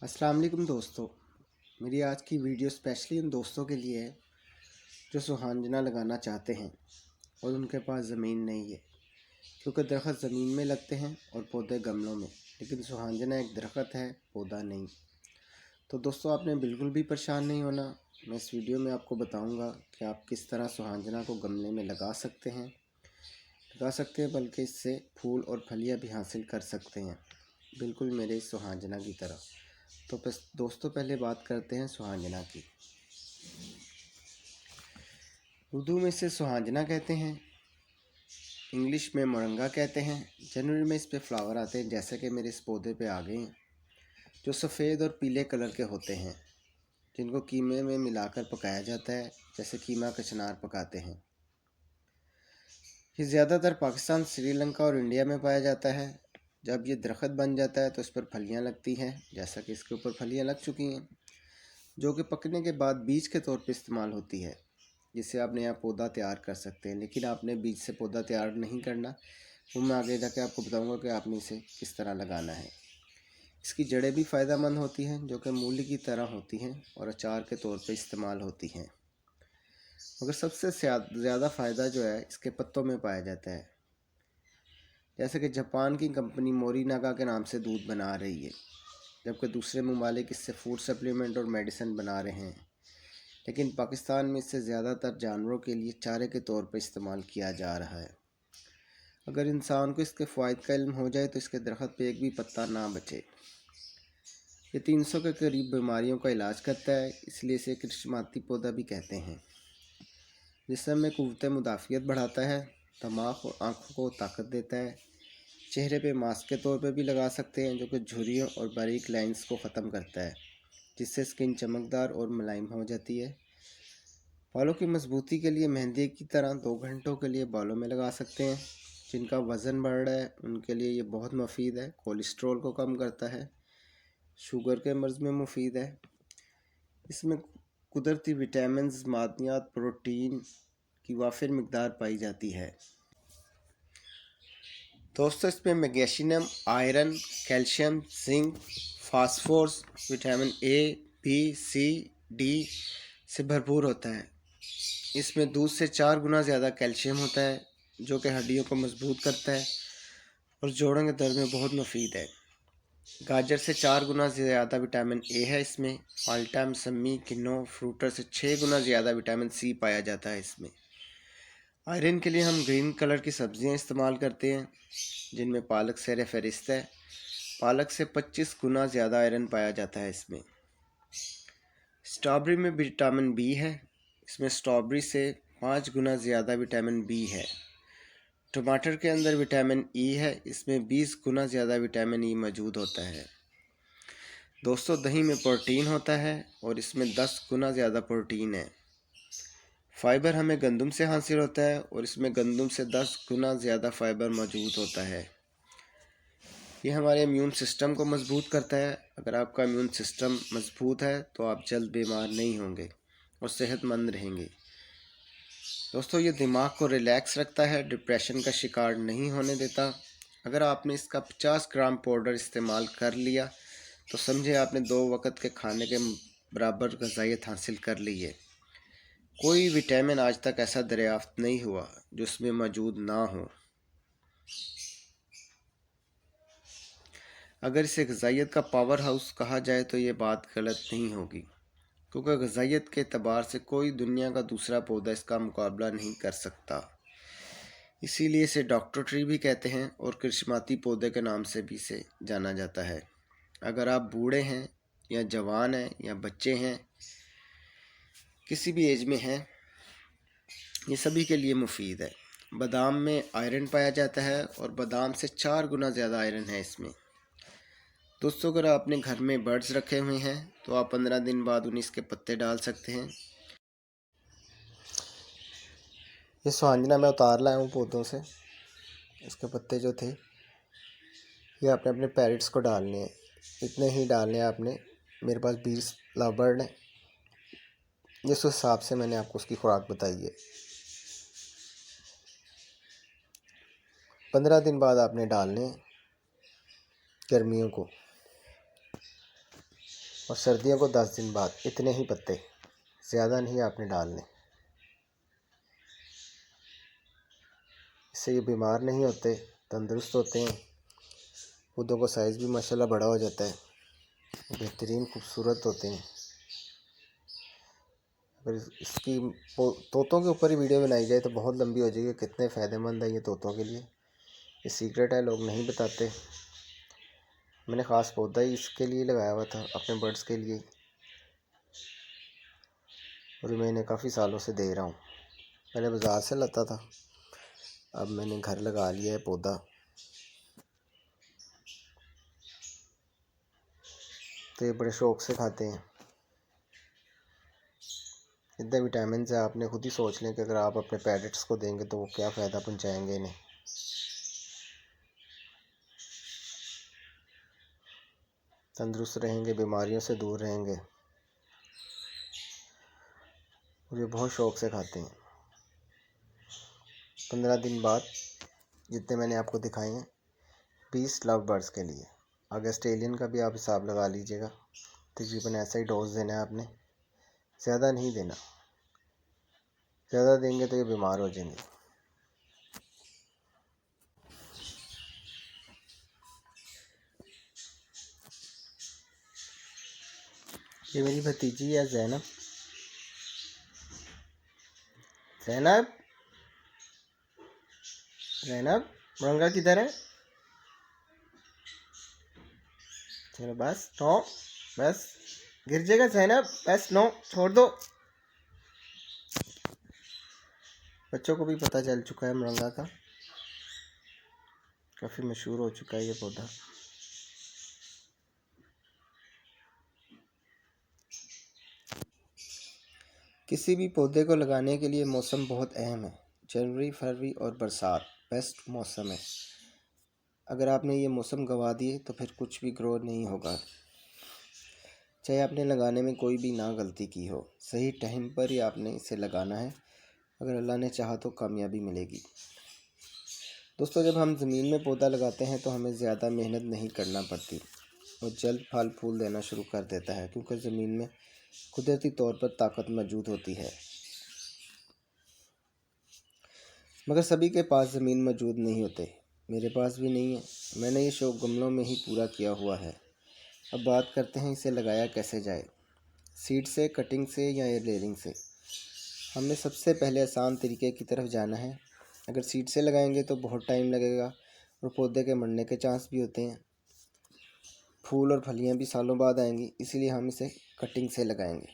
अस्सलाम वालेकुम दोस्तों। मेरी आज की वीडियो स्पेशली उन दोस्तों के लिए है जो सुहांजना लगाना चाहते हैं और उनके पास ज़मीन नहीं है, क्योंकि दरख्त ज़मीन में लगते हैं और पौधे गमलों में, लेकिन सुहांजना एक दरख्त है, पौधा नहीं। तो दोस्तों, आपने बिल्कुल भी परेशान नहीं होना। मैं इस वीडियो में आपको बताऊंगा कि आप किस तरह सुहांजना को गमले में लगा सकते हैं बल्कि इससे फूल और फलियाँ भी हासिल कर सकते हैं, बिल्कुल मेरे सुहांजना की तरह। तो बस दोस्तों, पहले बात करते हैं सुहांजना की। उर्दू में इसे सुहांजना कहते हैं, इंग्लिश में मोरंगा कहते हैं। जनवरी में इस पे फ्लावर आते हैं, जैसे कि मेरे इस पौधे पे आ गए हैं, जो सफ़ेद और पीले कलर के होते हैं, जिनको कीमे में मिलाकर पकाया जाता है, जैसे कीमा कचनार पकाते हैं। ये ज़्यादातर पाकिस्तान, श्रीलंका और इंडिया में पाया जाता है। जब ये दरख्त बन जाता है तो इस पर फलियाँ लगती हैं, जैसा कि इसके ऊपर फलियाँ लग चुकी हैं, जो कि पकने के बाद बीज के तौर पर इस्तेमाल होती है, जिससे आप नया पौधा तैयार कर सकते हैं। लेकिन आपने बीज से पौधा तैयार नहीं करना, वो मैं आगे जाके आपको बताऊंगा कि आपने इसे किस तरह लगाना है। इसकी जड़ें भी फ़ायदेमंद होती हैं, जो कि मूली की तरह होती हैं और अचार के तौर पे इस्तेमाल होती हैं। मगर सबसे ज़्यादा फ़ायदा जो है इसके पत्तों में पाया जाता है। जैसे कि जापान की कंपनी मोरिनागा के नाम से दूध बना रही है, जबकि दूसरे ममालिक इससे फूड सप्लीमेंट और मेडिसिन बना रहे हैं। लेकिन पाकिस्तान में इससे ज़्यादातर जानवरों के लिए चारे के तौर पर इस्तेमाल किया जा रहा है। अगर इंसान को इसके फ़ायदे का इल्म हो जाए तो इसके दरख्त पे एक भी पत्ता ना बचे। ये 300 के करीब बीमारियों का इलाज करता है, इसलिए इसे कृष्णमाती पौधा भी कहते हैं। जिस्म में क़ुव्वत मुदाफ़ियत बढ़ाता है, दिमाग और आँखों को ताकत देता है। चेहरे पे मास्क के तौर पे भी लगा सकते हैं, जो कि झुर्रियों और बारीक लाइंस को ख़त्म करता है, जिससे स्किन चमकदार और मुलायम हो जाती है। बालों की मजबूती के लिए मेहंदी की तरह 2 घंटों के लिए बालों में लगा सकते हैं। जिनका वज़न बढ़ रहा है उनके लिए ये बहुत मुफीद है। कोलेस्ट्रॉल को कम करता है, शुगर के मर्ज़ में मुफीद है। इसमें कुदरती विटामिन्स, मादनियात, प्रोटीन की वाफिर मिकदार पाई जाती है। दोस्तों, इसमें magnesium, iron, calcium, zinc, phosphorus, vitamin A, B, C, D से भरपूर होता है। इसमें दूध से 4 गुना ज़्यादा कैल्शियम होता है, जो कि हड्डियों को मजबूत करता है और जोड़ों के दर्द में बहुत मुफीद है। गाजर से 4 गुना ज़्यादा विटामिन ए है इसमें। माल्टा, मौसमी, किन्नू, फ्रूटर से 6 गुना ज़्यादा विटामिन सी पाया जाता है इसमें। आयरन के लिए हम ग्रीन कलर की सब्जियां इस्तेमाल करते हैं, जिनमें पालक सर फहरिस्त है। पालक से 25 गुना ज़्यादा आयरन पाया जाता है इसमें। स्ट्रॉबेरी में विटामिन बी है, इसमें स्ट्रॉबेरी से 5 गुना ज़्यादा विटामिन बी है। टमाटर के अंदर विटामिन ई है, इसमें 20 गुना ज़्यादा विटामिन ई मौजूद होता है। दोस्तों, दही में प्रोटीन होता है और इसमें 10 गुना ज़्यादा प्रोटीन है। फ़ाइबर हमें गंदम से हासिल होता है और इसमें गंदम से 10 गुना ज़्यादा फ़ाइबर मौजूद होता है। ये हमारे इम्यून सिस्टम को मजबूत करता है। अगर आपका इम्यून सिस्टम मजबूत है तो आप जल्द बीमार नहीं होंगे और सेहतमंद रहेंगे। दोस्तों, ये दिमाग को रिलैक्स रखता है, डिप्रेशन का शिकार नहीं होने देता। अगर आपने इसका 50 ग्राम पाउडर इस्तेमाल कर लिया तो समझे आपने 2 वक्त के खाने के बराबर ग़िज़ाइयत हासिल कर ली है। कोई विटामिन आज तक ऐसा दरियाफ्त नहीं हुआ जो उसमें मौजूद ना हो। अगर इसे ग़िज़ाइयत का पावर हाउस कहा जाए तो ये बात गलत नहीं होगी, क्योंकि ग़िज़ाइयत के एतबार से कोई दुनिया का दूसरा पौधा इसका मुकाबला नहीं कर सकता। इसीलिए इसे डॉक्टर ट्री भी कहते हैं और कृष्णमाती पौधे के नाम से भी इसे जाना जाता है। अगर आप बूढ़े हैं या जवान हैं या बच्चे हैं, किसी भी एज में हैं, ये सभी के लिए मुफीद है। बादाम में आयरन पाया जाता है और बादाम से 4 गुना ज़्यादा आयरन है इसमें। दोस्तों, अगर आपने घर में बर्ड्स रखे हुए हैं तो आप 15 दिन बाद उन्हें इसके पत्ते डाल सकते हैं। ये सुहांजना मैं उतार लाया हूँ पौधों से। इसके पत्ते जो थे ये आपने अपने पैरट्स को डालने हैं, इतने ही डालने हैं आपने। मेरे पास 20 लव बर्ड हैं, जिस हिसाब से मैंने आपको उसकी खुराक बताई है। 15 दिन बाद आपने डालने हैं गर्मियों को। और सर्दियों को 10 दिन बाद इतने ही पत्ते, ज़्यादा नहीं आपने डालने। इससे ये बीमार नहीं होते, तंदुरुस्त होते हैं। पौधों का साइज़ भी माशाल्लाह बड़ा हो जाता है, बेहतरीन खूबसूरत होते हैं। अगर इसकी तोतों के ऊपर ही वीडियो बनाई जाए तो बहुत लंबी हो जाएगी। कितने फ़ायदेमंद है ये तोतों के लिए, ये सीक्रेट है, लोग नहीं बताते। मैंने ख़ास पौधा ही इसके लिए लगाया हुआ था, अपने बर्ड्स के लिए, और मैं इन्हें काफ़ी सालों से दे रहा हूँ। पहले बाज़ार से लाता था, अब मैंने घर लगा लिया है पौधा। तो ये बड़े शौक़ से खाते हैं। इतने विटामिन है, आपने खुद ही सोच लें कि अगर आप अपने पैरेट्स को देंगे तो वो क्या फ़ायदा पहुंचाएंगे इन्हें। तंदुरुस्त रहेंगे, बीमारियों से दूर रहेंगे, और ये बहुत शौक़ से खाते हैं। 15 दिन बाद जितने मैंने आपको दिखाए हैं, 20 लव बर्ड्स के लिए। आगे ऑस्ट्रेलियन का भी आप हिसाब लगा लीजिएगा। तकरीबन ऐसा ही डोज देना है आपने, ज़्यादा नहीं देना। ज़्यादा देंगे तो ये बीमार हो जाएंगे। ये मेरी भतीजी है ज़ैनब। ज़ैनब, ज़ैनब, मुरंगा किधर है? चलो बस, नो, बस गिर जाएगा ज़ैनब, बस नो, छोड़ दो। बच्चों को भी पता चल चुका है मुरंगा का, काफ़ी मशहूर हो चुका है ये पौधा। किसी भी पौधे को लगाने के लिए मौसम बहुत अहम है। जनवरी, फरवरी और बरसात बेस्ट मौसम है। अगर आपने ये मौसम गंवा दिए तो फिर कुछ भी ग्रो नहीं होगा। चाहे आपने लगाने में कोई भी ना गलती की हो, सही टाइम पर ही आपने इसे लगाना है। अगर अल्लाह ने चाहा तो कामयाबी मिलेगी। दोस्तों, जब हम ज़मीन में पौधा लगाते हैं तो हमें ज़्यादा मेहनत नहीं करना पड़ती और जल्द फल फूल देना शुरू कर देता है, क्योंकि ज़मीन में कुदरती तौर पर ताकत मौजूद होती है। मगर सभी के पास ज़मीन मौजूद नहीं होते, मेरे पास भी नहीं है। मैंने ये शौक़ गमलों में ही पूरा किया हुआ है। अब बात करते हैं इसे लगाया कैसे जाए, सीड से, कटिंग से या एयर लेयरिंग से। हमने सबसे पहले आसान तरीके की तरफ जाना है। अगर सीड से लगाएंगे तो बहुत टाइम लगेगा और पौधे के मरने के चांस भी होते हैं। फूल और फलियां भी सालों बाद आएंगी, इसीलिए हम इसे कटिंग से लगाएंगे।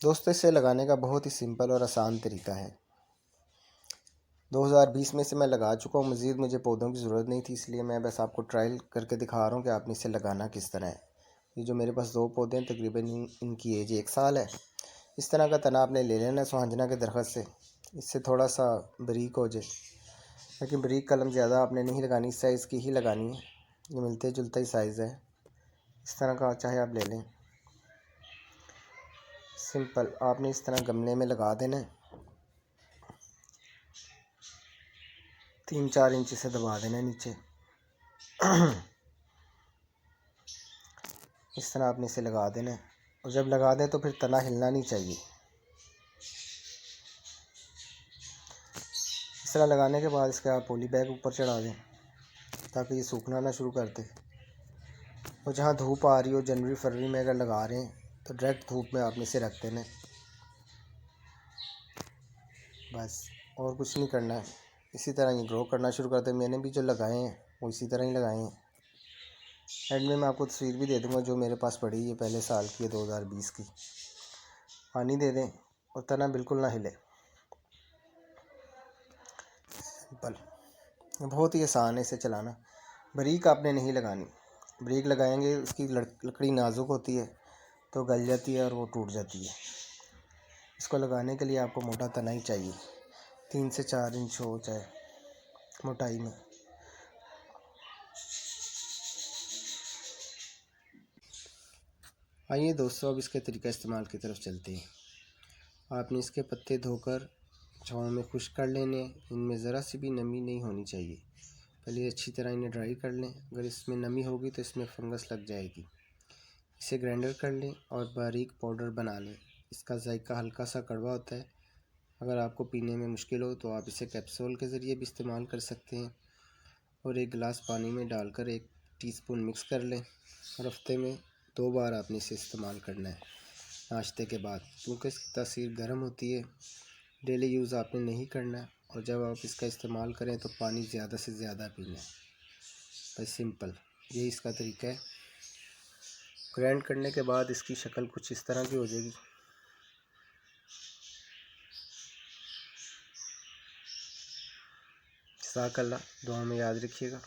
दोस्तों, इसे लगाने का बहुत ही सिंपल और आसान तरीका है। 2020 में से मैं लगा चुका हूँ, मज़ीद मुझे पौधों की ज़रूरत नहीं थी, इसलिए मैं बस आपको ट्रायल करके दिखा रहा हूँ कि आपने इसे लगाना किस तरह है। ये जो मेरे पास 2 पौधे हैं, तकरीबन इनकी एज 1 साल है। इस तरह का तना आपने ले लेना सुहांजना के दरख्त से, इससे थोड़ा सा बारीक हो जाए, लेकिन बारीक कलम ज़्यादा आपने नहीं लगानी, इस साइज़ की ही लगानी है। ये मिलते जुलता ही साइज़ है, इस तरह का चाहे आप ले लें। सिंपल आपने इस तरह गमले में लगा देना है, 3-4 इंच से दबा देना है नीचे। इस तरह आपने इसे लगा देना है, और जब लगा दें तो फिर तना हिलना नहीं चाहिए। इस तरह लगाने के बाद इसके आप पॉली बैग ऊपर चढ़ा दें ताकि ये सूखना ना शुरू कर दे। और जहाँ धूप आ रही हो, जनवरी फरवरी में अगर लगा रहे हैं तो डायरेक्ट धूप में आपने इसे रख देना है, बस और कुछ नहीं करना है। इसी तरह ये ग्रो करना शुरू कर दे। मैंने भी जो लगाए हैं वो इसी तरह ही लगाए हैं। एंड में मैं आपको तस्वीर भी दे दूंगा जो मेरे पास पड़ी है, पहले साल की है, 2020 की। पानी दे दें और तना बिल्कुल ना हिले। सिंपल, बहुत ही आसान है इसे चलाना। बारीक आपने नहीं लगानी, बारीक लगाएंगे उसकी लकड़ी नाजुक होती है तो गल जाती है और वो टूट जाती है। इसको लगाने के लिए आपको मोटा तना ही चाहिए, 3 से 4 इंच हो चाहे मोटाई में। आइए दोस्तों, अब इसके तरीका इस्तेमाल की तरफ चलते हैं। आपने इसके पत्ते धोकर छाँव में खुश्क कर लेने। इनमें ज़रा सी भी नमी नहीं होनी चाहिए। पहले अच्छी तरह इन्हें ड्राई कर लें। अगर इसमें नमी होगी तो इसमें फंगस लग जाएगी। इसे ग्राइंडर कर लें और बारीक पाउडर बना लें। इसका जायका हल्का सा कड़वा होता है। अगर आपको पीने में मुश्किल हो तो आप इसे कैप्सूल के ज़रिए भी इस्तेमाल कर सकते हैं। और एक गिलास पानी में डालकर 1 टीस्पून मिक्स कर लें। और हफ्ते में 2 बार आपने इसे इस्तेमाल करना है नाश्ते के बाद, क्योंकि इसकी तासीर गर्म होती है। डेली यूज़ आपने नहीं करना है। और जब आप इसका इस्तेमाल करें तो पानी ज़्यादा से ज़्यादा पीना है। बस सिंपल यही इसका तरीका है। ग्राइंड करने के बाद इसकी शक्ल कुछ इस तरह की हो जाएगी। जज़ाकल्लाह, दुआ में याद रखिएगा।